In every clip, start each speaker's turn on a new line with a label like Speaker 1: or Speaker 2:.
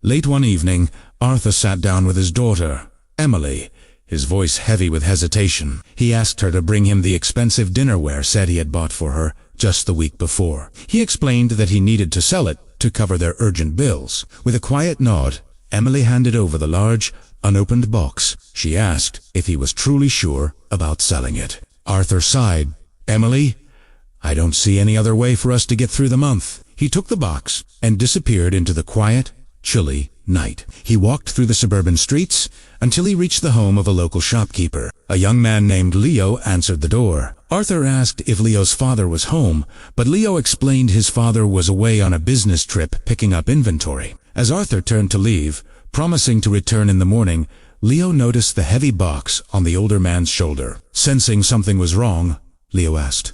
Speaker 1: Late one evening, Arthur sat down with his daughter, Emily, his voice heavy with hesitation. He asked her to bring him the expensive dinnerware set he had bought for her just the week before. He explained that he needed to sell it to cover their urgent bills. With a quiet nod, Emily handed over the large, unopened box. She asked if he was truly sure about selling it. Arthur sighed. "Emily, I don't see any other way for us to get through the month." He took the box and disappeared into the quiet, chilly night. He walked through the suburban streets until he reached the home of a local shopkeeper. A young man named Leo answered the door. Arthur asked if Leo's father was home, but Leo explained his father was away on a business trip picking up inventory. As Arthur turned to leave, promising to return in the morning, Leo noticed the heavy box on the older man's shoulder. Sensing something was wrong, Leo asked,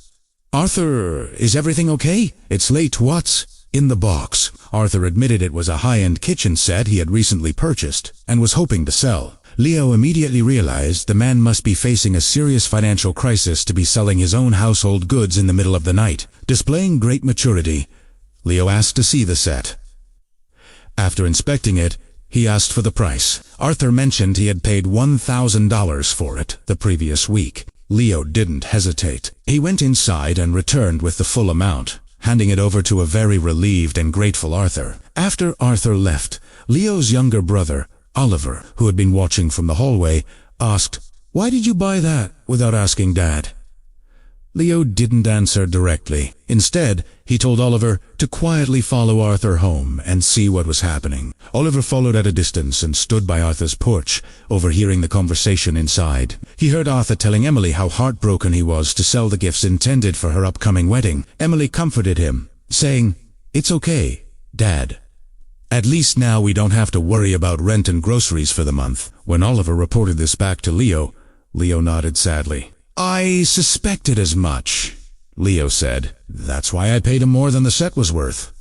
Speaker 1: "Arthur, is everything okay? It's late. What's in the box?" Arthur admitted it was a high-end kitchen set he had recently purchased and was hoping to sell. Leo immediately realized the man must be facing a serious financial crisis to be selling his own household goods in the middle of the night. Displaying great maturity, Leo asked to see the set. After inspecting it, he asked for the price. Arthur mentioned he had paid $1,000 for it the previous week. Leo didn't hesitate. He went inside and returned with the full amount, handing it over to a very relieved and grateful Arthur. After Arthur left, Leo's younger brother, Oliver, who had been watching from the hallway, asked, "Why did you buy that?" without asking Dad. Leo didn't answer directly. Instead, he told Oliver to quietly follow Arthur home and see what was happening. Oliver followed at a distance and stood by Arthur's porch, overhearing the conversation inside. He heard Arthur telling Emily how heartbroken he was to sell the gifts intended for her upcoming wedding. Emily comforted him, saying, "It's okay, Dad. At least now we don't have to worry about rent and groceries for the month." When Oliver reported this back to Leo, Leo nodded sadly. "I suspected as much," Leo said. "That's why I paid him more than the set was worth.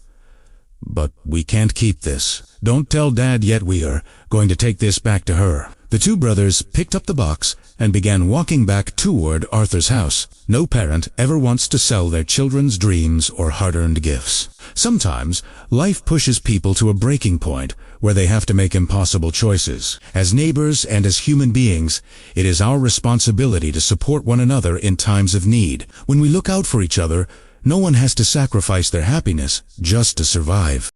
Speaker 1: But we can't keep this. Don't tell Dad yet. We are going to take this back to her." The two brothers picked up the box and began walking back toward Arthur's house. No parent ever wants to sell their children's dreams or hard-earned gifts. Sometimes, life pushes people to a breaking point where they have to make impossible choices. As neighbors and as human beings, it is our responsibility to support one another in times of need. When we look out for each other, no one has to sacrifice their happiness just to survive.